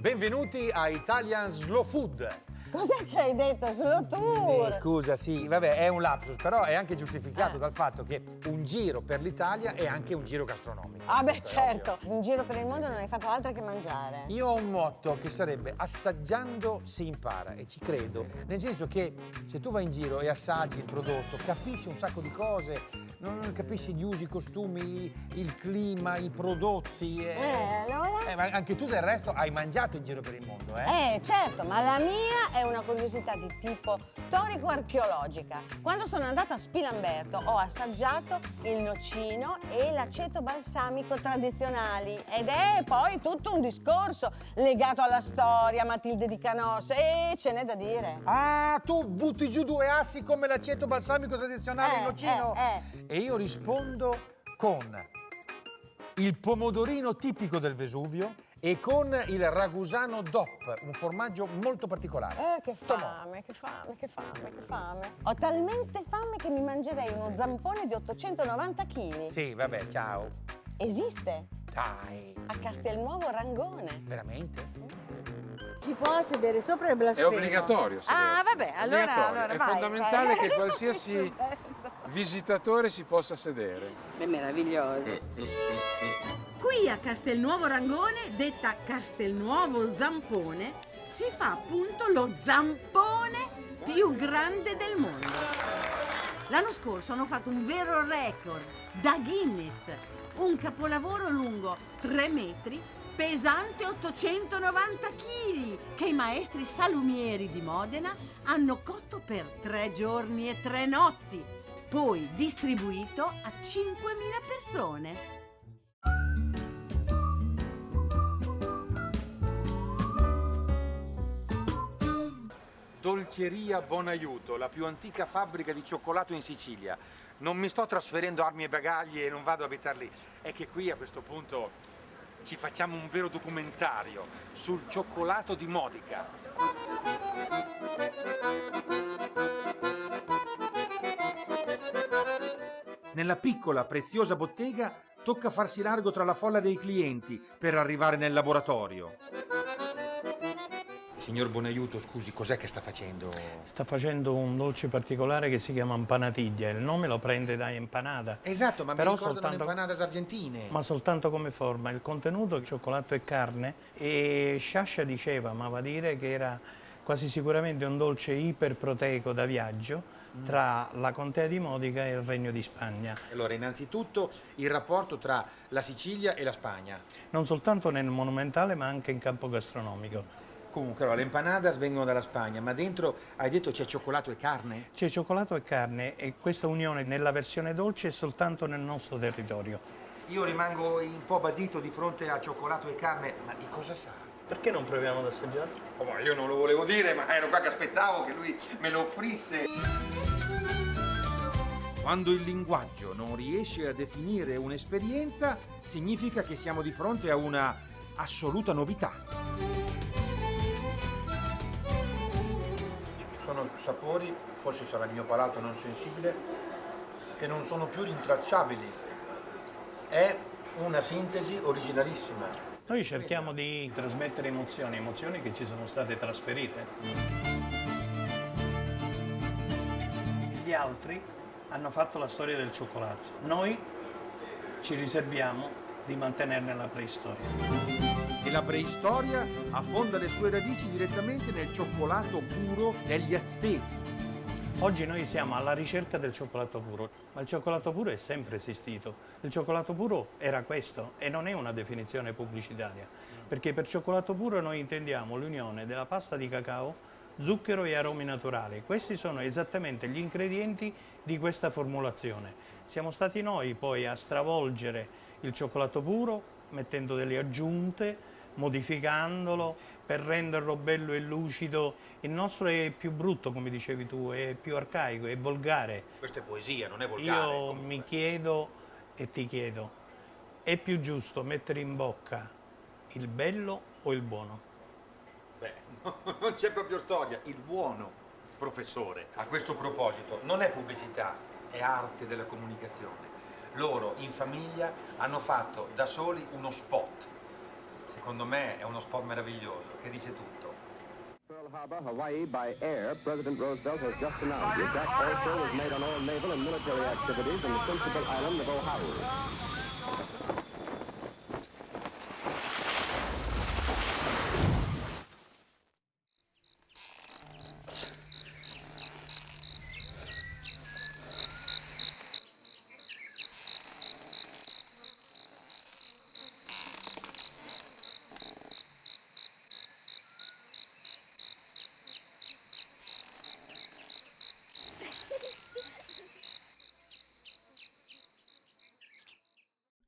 Benvenuti a Italian Slow Food. Cos'è che hai detto? Slow tour? Scusa, sì, vabbè, è un lapsus, però è anche giustificato dal fatto che un giro per l'Italia è anche un giro gastronomico. Ah beh, Questo è certo, ovvio. in giro per il mondo non hai fatto altro che mangiare. Io ho un motto che sarebbe assaggiando si impara e ci credo, nel senso che se tu vai in giro e assaggi il prodotto, capisci un sacco di cose, non capisci gli usi, i costumi, il clima, i prodotti. Allora? Ma anche tu del resto hai mangiato in giro per il mondo, Certo, ma la mia è una curiosità di tipo storico-archeologica. Quando sono andata a Spilamberto ho assaggiato il nocino e l'aceto balsamico tradizionali ed è poi tutto un discorso legato alla storia, Matilde di Canossa, e ce n'è da dire. Ah, tu butti giù due assi come l'aceto balsamico tradizionale in nocino? E io rispondo con il pomodorino tipico del Vesuvio e con il ragusano DOP, un formaggio molto particolare. Che fame, che fame, che fame, che fame. Ho talmente fame che mi mangerei uno zampone di 890 kg. Sì, vabbè, ciao. Esiste? Dai. A Castelnuovo Rangone. Veramente? Si può sedere sopra il È blasfemo. obbligatorio sedersi. Ah, vabbè, allora- Obbligatorio. allora È vai, fondamentale vai. che qualsiasi visitatore si possa sedere. È meraviglioso. Qui a Castelnuovo Rangone, detta Castelnuovo Zampone, si fa appunto lo zampone più grande del mondo. L'anno scorso hanno fatto un vero record da Guinness, un capolavoro lungo 3 metri, pesante 890 kg, che i maestri salumieri di Modena hanno cotto per 3 giorni e 3 notti, poi distribuito a 5.000 persone. Dolceria Bonaiuto, la più antica fabbrica di cioccolato in Sicilia. Non mi sto trasferendo armi e bagagli e non vado a abitare lì. È che qui a questo punto ci facciamo un vero documentario sul cioccolato di Modica. Nella piccola, preziosa bottega tocca farsi largo tra la folla dei clienti per arrivare nel laboratorio. Signor Bonaiuto, scusi, cos'è che sta facendo? Sta facendo un dolce particolare che si chiama empanatiglia, il nome lo prende da empanada. Esatto, ma Però mi ricordano le soltanto- empanadas argentine. Ma soltanto come forma, il contenuto è cioccolato e carne e Sciascia diceva, ma va a dire che era quasi sicuramente un dolce iperproteico da viaggio tra la contea di Modica e il Regno di Spagna. Allora, innanzitutto il rapporto tra la Sicilia e la Spagna. Non soltanto nel monumentale ma anche in campo gastronomico. Comunque, allora, le empanadas vengono dalla Spagna, ma dentro hai detto c'è cioccolato e carne? C'è cioccolato e carne e questa unione nella versione dolce è soltanto nel nostro territorio. Io rimango un po' basito di fronte a cioccolato e carne, ma di cosa sa? Perché non proviamo ad assaggiare? Oh, ma io non lo volevo dire, ma ero qua che aspettavo che lui me lo offrisse. Quando il linguaggio non riesce a definire un'esperienza, significa che siamo di fronte a una assoluta novità. Sono sapori, forse sarà il mio palato non sensibile, che non sono più rintracciabili. È una sintesi originalissima. Noi cerchiamo di trasmettere emozioni che ci sono state trasferite. Gli altri hanno fatto la storia del cioccolato. Noi ci riserviamo di mantenerne la preistoria. E la preistoria affonda le sue radici direttamente nel cioccolato puro degli Aztechi. Oggi noi siamo alla ricerca del cioccolato puro, ma il cioccolato puro è sempre esistito. Il cioccolato puro era questo e non è una definizione pubblicitaria, perché per cioccolato puro noi intendiamo l'unione della pasta di cacao, zucchero e aromi naturali. Questi sono esattamente gli ingredienti di questa formulazione. Siamo stati noi poi a stravolgere il cioccolato puro mettendo delle aggiunte, modificandolo per renderlo bello e lucido. Il nostro è più brutto, come dicevi tu, è più arcaico, è volgare. Questa è poesia, non è volgare. Io mi chiedo e ti chiedo, è più giusto mettere in bocca il bello o il buono? Beh, non c'è proprio storia. Il buono, professore. A questo proposito, non è pubblicità, è arte della comunicazione. Loro in famiglia hanno fatto da soli uno spot. secondo me è uno spot meraviglioso che dice tutto. Pearl Harbor, Hawaii, by air, President Roosevelt has just announced the attack also was made on all naval and military activities on the principal island of Oahu.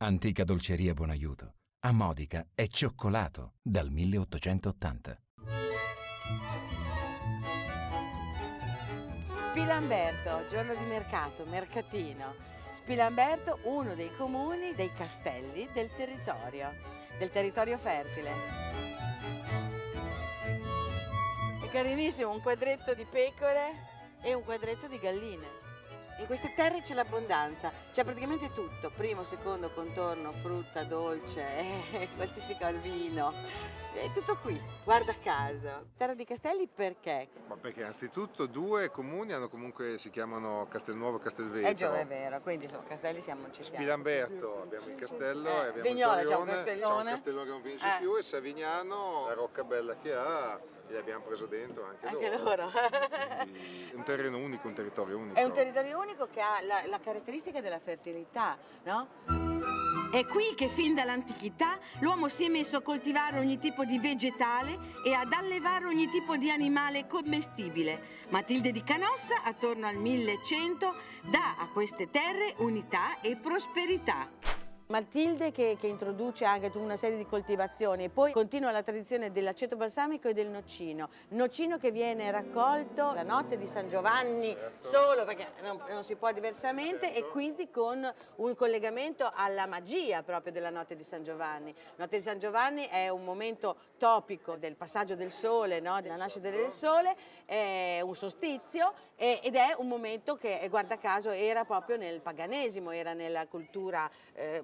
Antica dolceria Buonaiuto. A Modica è cioccolato dal 1880. Spilamberto, giorno di mercato, mercatino. Spilamberto, uno dei comuni dei castelli del territorio fertile. È carinissimo, un quadretto di pecore e un quadretto di galline. In queste terre c'è l'abbondanza, c'è praticamente tutto, primo, secondo, contorno, frutta, dolce, qualsiasi cosa, vino, è tutto qui, guarda caso. Terra di Castelli perché? Ma perché anzitutto 2 comuni comunque si chiamano Castelnuovo e Castelvetro. È vero, quindi insomma Castelli ci siamo. Spilamberto abbiamo il castello e abbiamo Vignola, il c'è un Torrione, castellone. c'è un castellone che non finisce più, e Savignano, la rocca bella che ha, li abbiamo preso dentro anche loro. Quindi, un terreno unico, un territorio unico. È un territorio unico che ha la caratteristica della fertilità, no? È qui che fin dall'antichità l'uomo si è messo a coltivare ogni tipo di vegetale e ad allevare ogni tipo di animale commestibile. Matilde di Canossa, attorno al 1100, dà a queste terre unità e prosperità. Matilde che introduce anche tutta una serie di coltivazioni e poi continua la tradizione dell'aceto balsamico e del nocino che viene raccolto la notte di San Giovanni, solo perché non si può diversamente, e quindi con un collegamento alla magia proprio della notte di San Giovanni. La notte di San Giovanni è un momento topico del passaggio del sole, no? Della nascita del sole, è un solstizio ed è un momento che, guarda caso, era proprio nel paganesimo, era nella cultura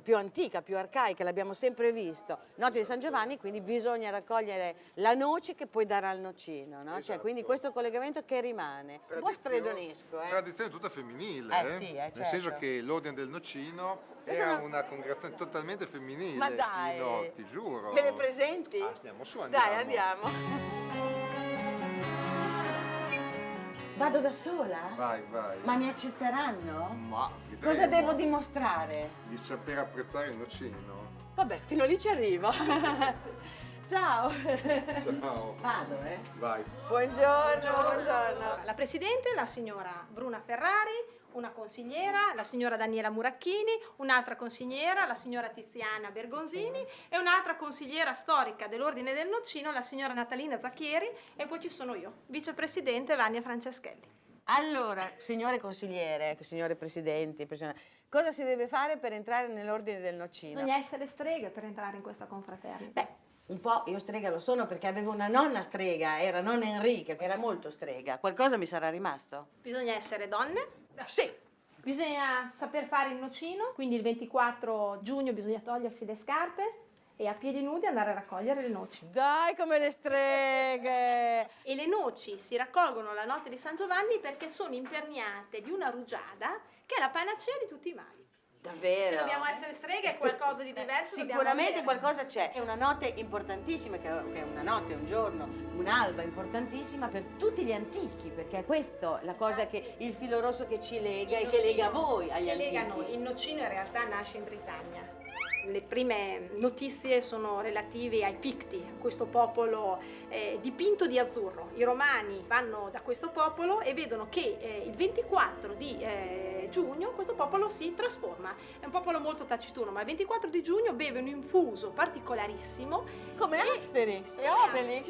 più antica, più arcaica, l'abbiamo sempre visto. Notte di San Giovanni, quindi bisogna raccogliere la noce che poi darà il nocino, no? Esatto. Cioè, quindi questo collegamento che rimane. Un po' stredonesco. Tradizione tutta femminile, sì, nel certo. senso che l'ordine del nocino era una congregazione totalmente femminile. Ma dai! No, ti giuro. Me le presenti? Andiamo su, andiamo. Dai, andiamo. Vado da sola? Vai. Ma mi accetteranno? Ma Cosa devo dimostrare? di saper apprezzare il nocino. Vabbè, fino lì ci arrivo. Ciao. Ciao. Vado, Vai. Buongiorno. La presidente, la signora Bruna Ferrari, una consigliera, la signora Daniela Muracchini, un'altra consigliera, la signora Tiziana Bergonzini, e un'altra consigliera storica dell'Ordine del Nocino, la signora Natalina Zacchieri, e poi ci sono io, vicepresidente Vania Franceschelli. Allora, signore consigliere, signore presidenti, cosa si deve fare per entrare nell'Ordine del Nocino? Bisogna essere streghe per entrare in questa confraternita. Beh, un po' io strega lo sono perché avevo una nonna strega, era nonna Enrica, che era molto strega. Qualcosa mi sarà rimasto? Bisogna essere donne. Sì. Bisogna saper fare il nocino, quindi il 24 giugno bisogna togliersi le scarpe e a piedi nudi andare a raccogliere le noci. Dai, come le streghe! E le noci si raccolgono la notte di San Giovanni perché sono imperniate di una rugiada che è la panacea di tutti i mali. Davvero? Se dobbiamo essere streghe è qualcosa di diverso. Sicuramente qualcosa c'è. È una notte importantissima, che è una notte, un giorno, un'alba importantissima per tutti gli antichi, perché è questo la cosa che il filo rosso che ci lega e che lega voi agli antichi. Lega noi. Il nocino in realtà nasce in Britannia. Le prime notizie sono relative ai Picti, questo popolo dipinto di azzurro. I romani vanno da questo popolo e vedono che il 24 di giugno questo popolo si trasforma. È un popolo molto taciturno, ma il 24 di giugno beve un infuso particolarissimo. Come Asterix e Obelix.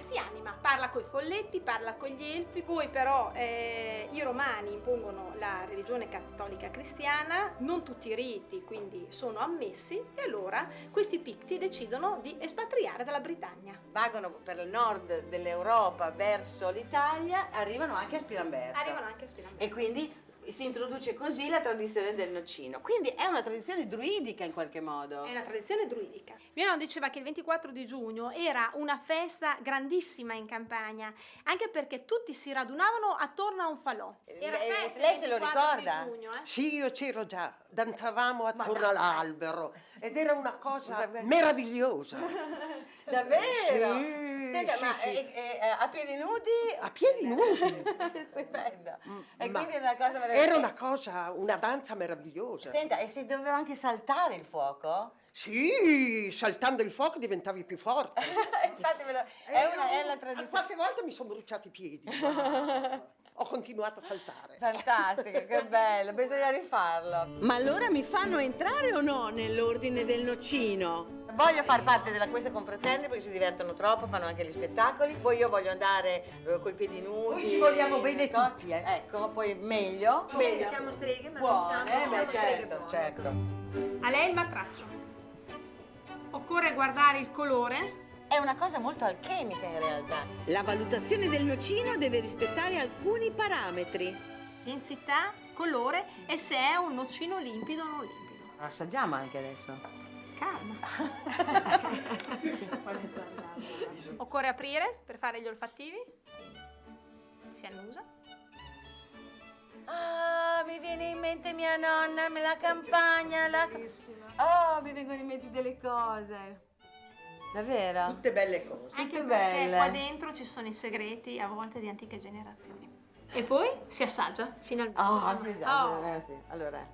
Si anima, parla coi folletti, parla con gli elfi, poi però i romani impongono la religione cattolica cristiana, non tutti i riti quindi sono ammessi, e allora questi Picti decidono di espatriare dalla Britannia. Vagano per il nord dell'Europa verso l'Italia, arrivano anche a Spilamberto. Arrivano anche a Spilamberto. E quindi si introduce così la tradizione del nocino. Quindi è una tradizione druidica in qualche modo. È una tradizione druidica. Mio nonno diceva che il 24 di giugno era una festa grandissima in campagna, anche perché tutti si radunavano attorno a un falò. Era festa lei il se lo 24 ricorda? di giugno, Sì, io c'ero già, danzavamo attorno all'albero ed era una cosa meravigliosa. Davvero? Sì, Senta, sì, ma sì. a piedi nudi? A piedi nudi. Stupendo. E Ma quindi era una cosa meravigliosa. era una cosa, una danza meravigliosa. Senta, e si doveva anche saltare il fuoco? Sì, saltando il fuoco diventavi più forte. Infatti è la tradizione. Qualche volta mi sono bruciati i piedi, ma ho continuato a saltare. Fantastico, che bello, bisogna rifarlo. Ma allora mi fanno entrare o no nell'ordine del nocino? Voglio far parte della questa confraternita perché si divertono troppo, fanno anche gli spettacoli. Poi io voglio andare coi piedi nudi. Noi ci vogliamo bene tutti, eh. Ecco, poi meglio. Meglio. Siamo streghe, ma Buone, non siamo beh, streghe certo, buone. certo. A lei il matraccio. Occorre guardare il colore. È una cosa molto alchemica in realtà. La valutazione del nocino deve rispettare alcuni parametri. Densità, colore e se è un nocino limpido o non limpido. Assaggiamo anche adesso. Calma. Occorre aprire per fare gli olfattivi. Si annusa. Ah, mi viene in mente mia nonna, la campagna, Oh, mi vengono in mente delle cose. Davvero? Tutte belle cose. Anche Tutte perché belle. qua dentro ci sono i segreti a volte di antiche generazioni. E poi si assaggia finalmente. Oh, sì, sì, Oh. sì. Allora.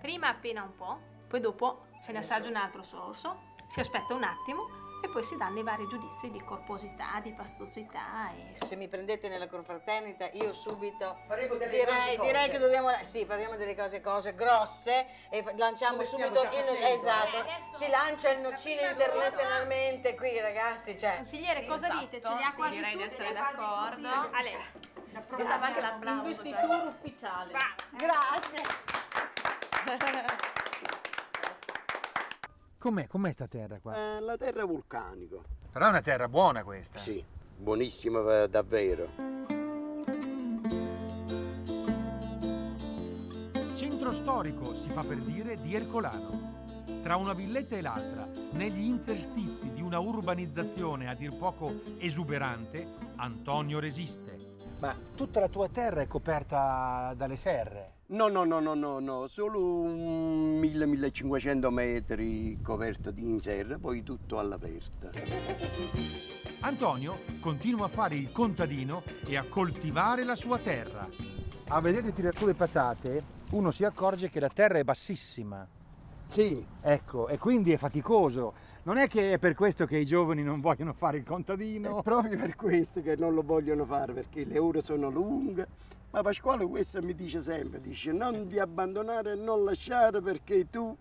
Prima appena un po', poi dopo se ne assaggia un altro sorso, si aspetta un attimo e poi si danno i vari giudizi di corposità, di pastosità. Se mi prendete nella confraternita, io subito Faremo delle grandi cose. direi che dobbiamo. Sì, faremo delle cose grosse e lanciamo Come subito stiamo già facendo. Esatto. Adesso- Si lancia il nocino internazionalmente qui, ragazzi. Cioè. Consigliere, cosa dite? Ce li ha quasi direi di tutti? essere d'accordo. A lei. Facciamo anche l'applauso. Investitura ufficiale. Grazie. Com'è sta terra qua? La terra è vulcanica. Però è una terra buona questa. Sì, buonissima davvero. Centro storico, si fa per dire, di Ercolano. Tra una villetta e l'altra, negli interstizi di una urbanizzazione a dir poco esuberante, Antonio resiste. Ma tutta la tua terra è coperta dalle serre? No, solo 1000-1500 metri coperto di serra, poi tutto all'aperta. Antonio continua a fare il contadino e a coltivare la sua terra. A vedere tirare su le patate, uno si accorge che la terra è bassissima. Sì. Ecco, e quindi è faticoso. Non è che è per questo che i giovani non vogliono fare il contadino? È proprio per questo che non lo vogliono fare, perché le ore sono lunghe. Ma Pasquale questo mi dice sempre, dice non ti abbandonare e non lasciare perché tu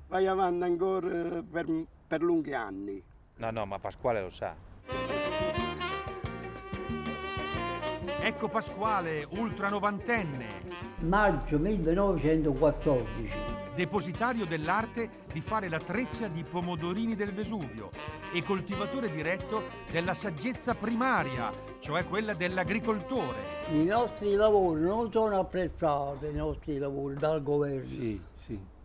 vai avanti ancora per lunghi anni. No, ma Pasquale lo sa. Ecco Pasquale, ultra novantenne. Maggio 1914. Depositario dell'arte di fare la treccia di pomodorini del Vesuvio e coltivatore diretto della saggezza primaria, cioè quella dell'agricoltore. I nostri lavori non sono apprezzati, i nostri lavori dal governo. Sì.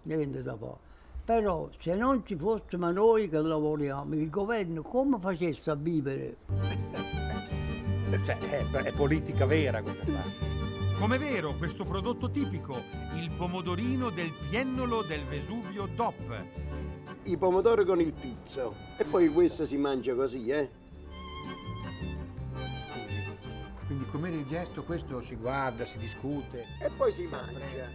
Niente da fare. Però se non ci fossimo noi che lavoriamo, il governo come facesse a vivere? Cioè, è politica vera questa qua. Com'è vero questo prodotto tipico, il pomodorino del piennolo del Vesuvio DOP. I pomodori con il pizzo e poi questo si mangia così, Quindi com'era il gesto, questo si guarda, si discute. E poi si mangia,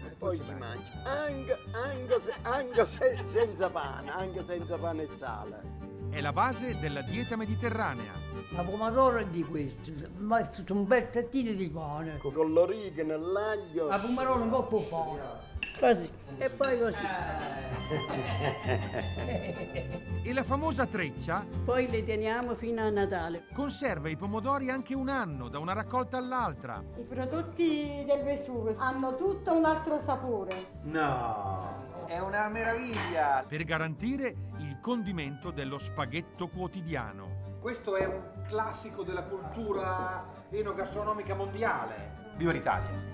anche senza pane, anche senza pane e sale. È la base della dieta mediterranea. La pomodoro è di questo, ma sono pezzettini di pane. Con l'origano, l'aglio. La pomodoro un po' più pane. Così. E poi così. E la famosa treccia? Poi le teniamo fino a Natale. Conserva i pomodori anche un anno, da una raccolta all'altra. I prodotti del Vesuvio hanno tutto un altro sapore. No, è una meraviglia! Per garantire il condimento dello spaghetto quotidiano. Questo è un classico della cultura enogastronomica mondiale. Viva l'Italia!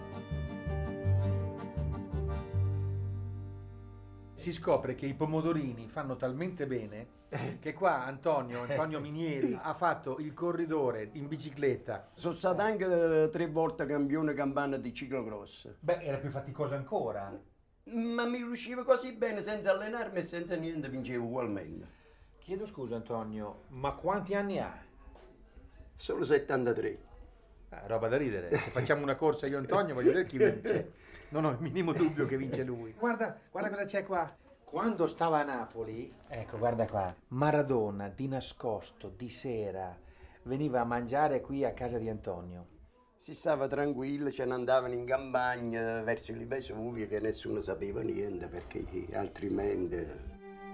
Si scopre che i pomodorini fanno talmente bene che qua Antonio Minieri ha fatto il corridore in bicicletta. Sono stato anche 3 volte campione campana di ciclocross. Beh, era più faticoso ancora. Ma mi riusciva così bene senza allenarmi e senza niente, vincevo ugualmente. Chiedo scusa Antonio, ma quanti anni ha? Solo 73. Roba da ridere. Se facciamo una corsa io e Antonio voglio vedere chi vince. Non ho il minimo dubbio che vince lui. Guarda cosa c'è qua. Quando stava a Napoli, ecco, guarda qua, Maradona di nascosto, di sera, veniva a mangiare qui a casa di Antonio. Si stava tranquillo, ce ne andavano in campagna verso il Vesuvio che nessuno sapeva niente perché altrimenti...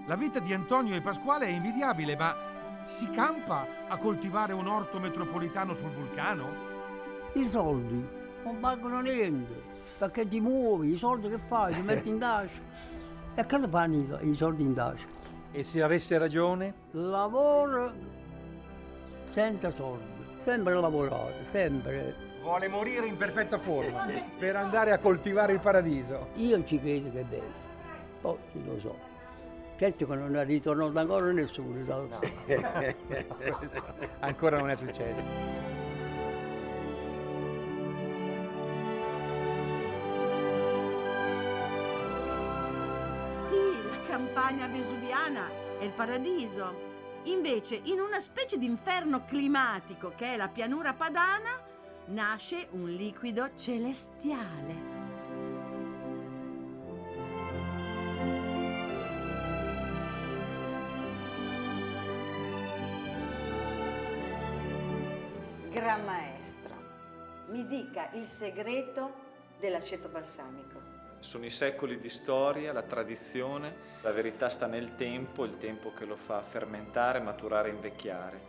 La vita di Antonio e Pasquale è invidiabile, ma si campa a coltivare un orto metropolitano sul vulcano? I soldi non valgono niente. Perché ti muovi, i soldi che fai, ti metti in tasca. E a cosa fanno i soldi in tasca? E se avesse ragione? Lavoro senza soldi, sempre lavorare, sempre. Vuole morire in perfetta forma per andare a coltivare il paradiso. Io ci credo che è bello, poi sì, lo so. Certo che non è ritornato ancora nessuno. No. Ancora non è successo. Campagna vesuviana è il paradiso. Invece, in una specie di inferno climatico che è la pianura padana, nasce un liquido celestiale. Gran maestro, mi dica il segreto dell'aceto balsamico. Sono i secoli di storia, la tradizione, la verità sta nel tempo, il tempo che lo fa fermentare, maturare e invecchiare.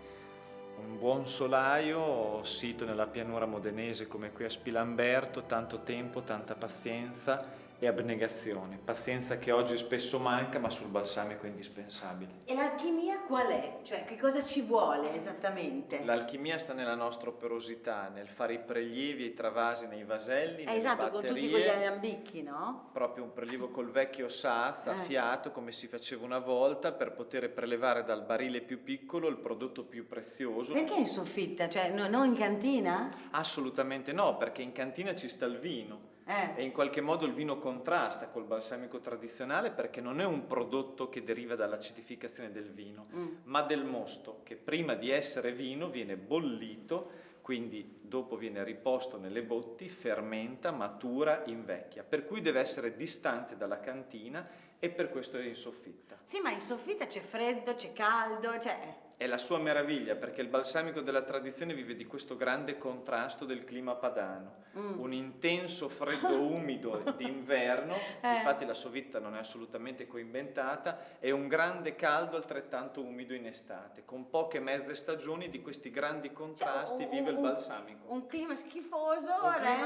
Un buon solaio, sito nella pianura modenese come qui a Spilamberto, tanto tempo, tanta pazienza e abnegazione. Pazienza che oggi spesso manca, ma sul balsamico è indispensabile. E l'alchimia qual è? Cioè, che cosa ci vuole esattamente? L'alchimia sta nella nostra operosità, nel fare i prelievi e i travasi nei vaselli, nelle esatto, batterie. con tutti quegli alambicchi, no? Proprio un prelievo col vecchio saz, a fiato, come si faceva una volta, per poter prelevare dal barile più piccolo il prodotto più prezioso. Perché in soffitta? Cioè, non in cantina? Assolutamente no, perché in cantina ci sta il vino. E in qualche modo il vino contrasta col balsamico tradizionale perché non è un prodotto che deriva dall'acidificazione del vino, ma del mosto, che prima di essere vino viene bollito, quindi dopo viene riposto nelle botti, fermenta, matura, invecchia, per cui deve essere distante dalla cantina e per questo è in soffitta. Sì, ma in soffitta c'è freddo, c'è caldo, cioè... È la sua meraviglia, perché il balsamico della tradizione vive di questo grande contrasto del clima padano. Un intenso freddo umido d'inverno, infatti la soffitta non è assolutamente coinventata, e un grande caldo altrettanto umido in estate. Con poche mezze stagioni di questi grandi contrasti vive il balsamico. Un clima schifoso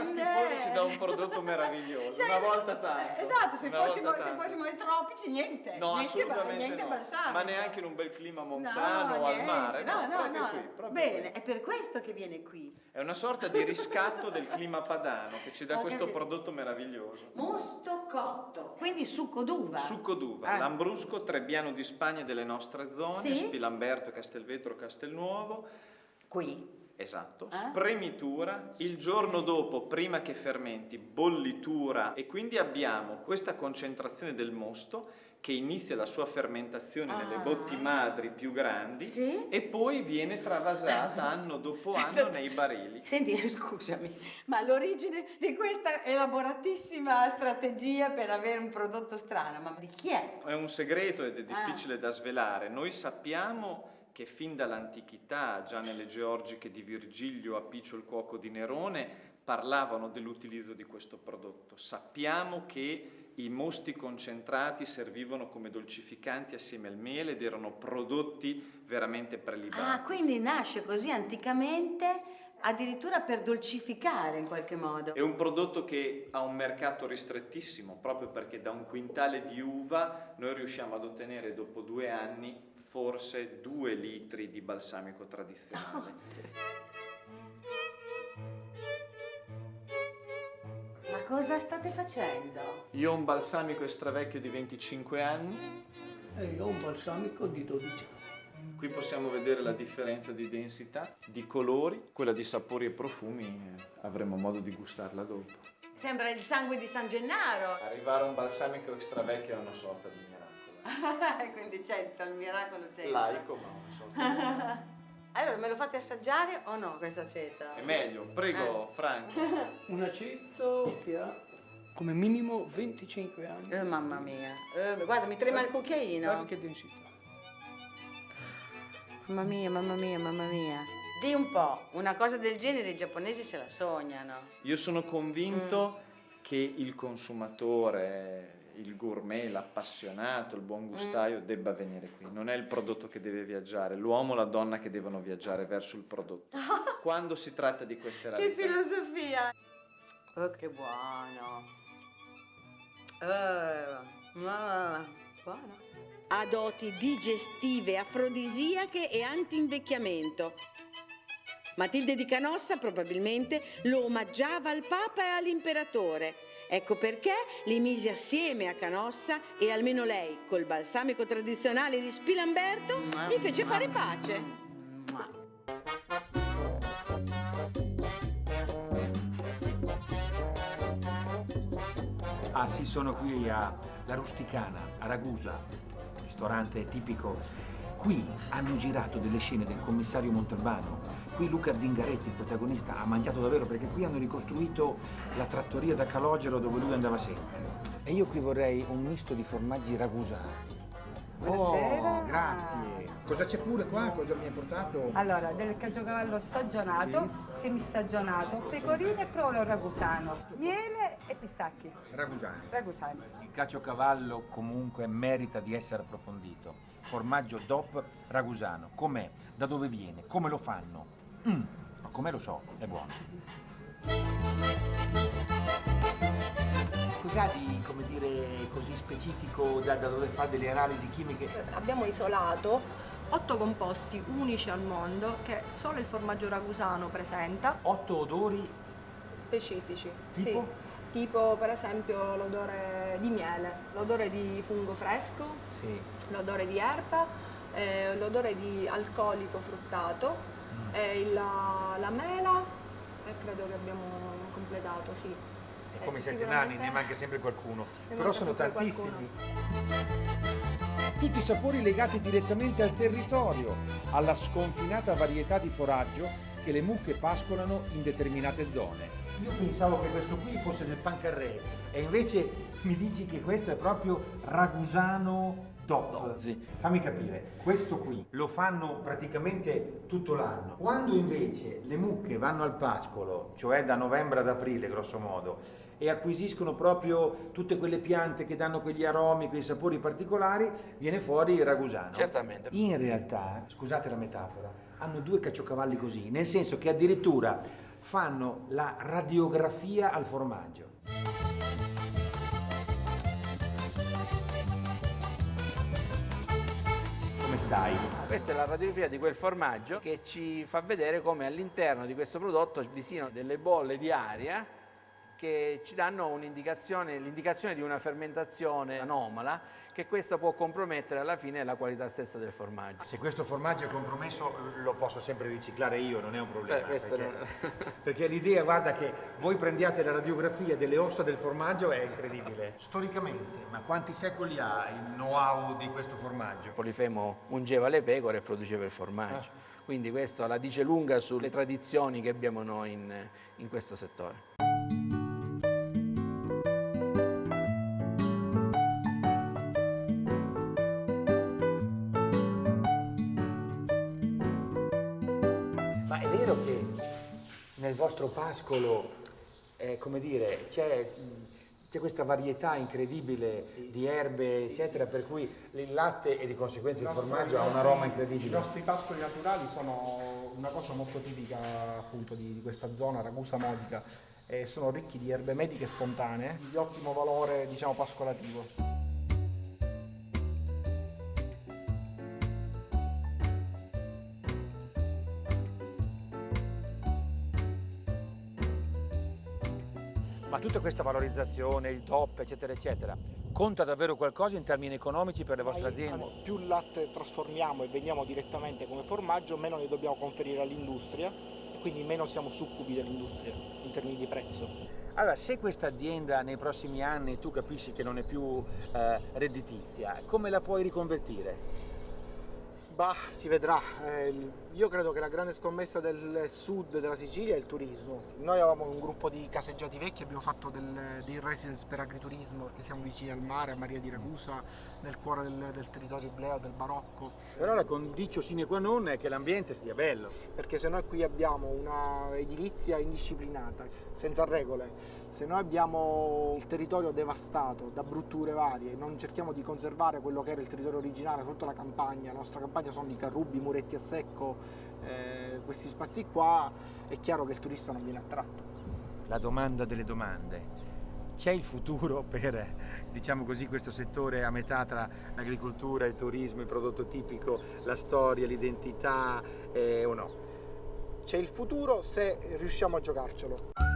Ci dà un prodotto meraviglioso, cioè, una volta tanto. Esatto, se fossimo ai tropici niente. No, assolutamente niente no. balsamico. Ma neanche in un bel clima montano o al mare. No. Bene, è per questo che viene qui. È una sorta di riscatto del clima padano che ci dà questo prodotto meraviglioso. Mosto cotto, quindi succo d'uva. Succo d'uva, Lambrusco, Trebbiano di Spagna delle nostre zone, Spilamberto, Castelvetro, Castelnuovo. Qui? Esatto, spremitura, il giorno dopo, prima che fermenti, bollitura, e quindi abbiamo questa concentrazione del mosto che inizia la sua fermentazione nelle botti madri più grandi e poi viene travasata anno dopo anno nei barili. Senti, scusami, ma l'origine di questa elaboratissima strategia per avere un prodotto strano, ma di chi è? È un segreto ed è difficile da svelare. Noi sappiamo che fin dall'antichità, già nelle Georgiche di Virgilio, Appicio il cuoco di Nerone, parlavano dell'utilizzo di questo prodotto. Sappiamo che i mosti concentrati servivano come dolcificanti assieme al miele ed erano prodotti veramente prelibati. Ah, quindi nasce così anticamente addirittura per dolcificare in qualche modo. È un prodotto che ha un mercato ristrettissimo, proprio perché da un quintale di uva noi riusciamo ad ottenere dopo 2 anni forse 2 litri di balsamico tradizionale. Ma cosa state facendo? Io ho un balsamico extravecchio di 25 anni. E io ho un balsamico di 12 anni. Qui possiamo vedere la differenza di densità, di colori, quella di sapori e profumi, avremo modo di gustarla dopo. Sembra il sangue di San Gennaro. Arrivare a un balsamico extravecchio è una sorta di miracolo. Quindi c'è il miracolo, c'è. Laico, ma una sorta di miracolo. Allora, me lo fate assaggiare o no questa aceto? È meglio, prego Franco. Un aceto che ha come minimo 25 anni. Mamma mia. Guarda, mi trema il cucchiaino. Guarda che densità. Mamma mia, mamma mia, mamma mia. Di un po', una cosa del genere i giapponesi se la sognano. Io sono convinto che il consumatore, il gourmet, l'appassionato, il buon gustaio debba venire qui. Non è il prodotto che deve viaggiare, l'uomo o la donna che devono viaggiare verso il prodotto. Quando si tratta di queste Che rarità. filosofia! Oh, che buono! Buono. Ha doti digestive, afrodisiache e anti-invecchiamento. Matilde di Canossa probabilmente lo omaggiava al Papa e all'imperatore. Ecco perché li mise assieme a Canossa e almeno lei, col balsamico tradizionale di Spilamberto, gli fece fare pace. Ah sì, sono qui a La Rusticana, a Ragusa, ristorante tipico. Qui hanno girato delle scene del commissario Montalbano. Qui Luca Zingaretti, il protagonista, ha mangiato davvero perché qui hanno ricostruito la trattoria da Calogero dove lui andava sempre. E io qui vorrei un misto di formaggi ragusani. Buonasera. Oh, grazie. Cosa c'è pure qua? Cosa mi hai portato? Allora, del caciocavallo stagionato, semistagionato, pecorino e provolone ragusano, miele e pistacchi. Ragusani. Ragusani. Il caciocavallo comunque merita di essere approfondito. Formaggio DOP ragusano. Com'è? Da dove viene? Come lo fanno? Ma come lo so, è buono. Cos'ha di, come dire, così specifico da dover fare delle analisi chimiche? Abbiamo isolato 8 composti unici al mondo che solo il formaggio ragusano presenta. 8 odori specifici. Tipo? Sì. Tipo per esempio l'odore di miele, l'odore di fungo fresco, Sì. l'odore di erba, l'odore di alcolico fruttato, la mela e credo che abbiamo completato, sì. È come i 7 nani, ne manca sempre qualcuno. Ne Però manca sono sempre tantissimi. Tutti i sapori legati direttamente al territorio, alla sconfinata varietà di foraggio che le mucche pascolano in determinate zone. Io pensavo che questo qui fosse del Pancarré e invece mi dici che questo è proprio ragusano DOP. Sì. Fammi capire, questo qui lo fanno praticamente tutto l'anno. Quando invece le mucche vanno al pascolo, cioè da novembre ad aprile grosso modo, e acquisiscono proprio tutte quelle piante che danno quegli aromi, quei sapori particolari, viene fuori il ragusano. Certamente. In realtà, scusate la metafora, hanno 2 caciocavalli così, nel senso che addirittura fanno la radiografia al formaggio. Come stai? Questa è la radiografia di quel formaggio che ci fa vedere come all'interno di questo prodotto vi siano delle bolle di aria che ci danno un'indicazione, l'indicazione di una fermentazione anomala, che questa può compromettere alla fine la qualità stessa del formaggio. Se questo formaggio è compromesso lo posso sempre riciclare io, non è un problema. Questo Perché l'idea, guarda, che voi prendiate la radiografia delle ossa del formaggio è incredibile. Storicamente, ma quanti secoli ha il know-how di questo formaggio? Polifemo ungeva le pecore e produceva il formaggio. Quindi questo la dice lunga sulle tradizioni che abbiamo noi in questo settore. Ma è vero che nel vostro pascolo, come dire, c'è questa varietà incredibile di erbe, eccetera, per cui il latte e di conseguenza il formaggio ha un aroma incredibile. I nostri pascoli naturali sono una cosa molto tipica appunto di questa zona, Ragusa Modica, e sono ricchi di erbe mediche spontanee di ottimo valore, diciamo, pascolativo. Ma tutta questa valorizzazione, il DOP, eccetera, eccetera, conta davvero qualcosa in termini economici per le vostre aziende? Più latte trasformiamo e vendiamo direttamente come formaggio, meno ne dobbiamo conferire all'industria e quindi meno siamo succubi dell'industria in termini di prezzo. Allora, se questa azienda nei prossimi anni tu capisci che non è più redditizia, come la puoi riconvertire? Bah, si vedrà. Io credo che la grande scommessa del sud della Sicilia è il turismo. Noi avevamo un gruppo di caseggiati vecchi, abbiamo fatto dei residence per agriturismo perché siamo vicini al mare, a Maria di Ragusa, nel cuore del territorio ibleo, del barocco. Però la condicio sine qua non è che l'ambiente stia bello. Perché se noi qui abbiamo una edilizia indisciplinata, senza regole, se noi abbiamo il territorio devastato da brutture varie, non cerchiamo di conservare quello che era il territorio originale, soprattutto la campagna, la nostra campagna sono i carrubi, muretti a secco, questi spazi qua, è chiaro che il turista non viene attratto. La domanda delle domande. C'è il futuro per, diciamo così, questo settore a metà tra l'agricoltura, il turismo, il prodotto tipico, la storia, l'identità o no? C'è il futuro se riusciamo a giocarcelo.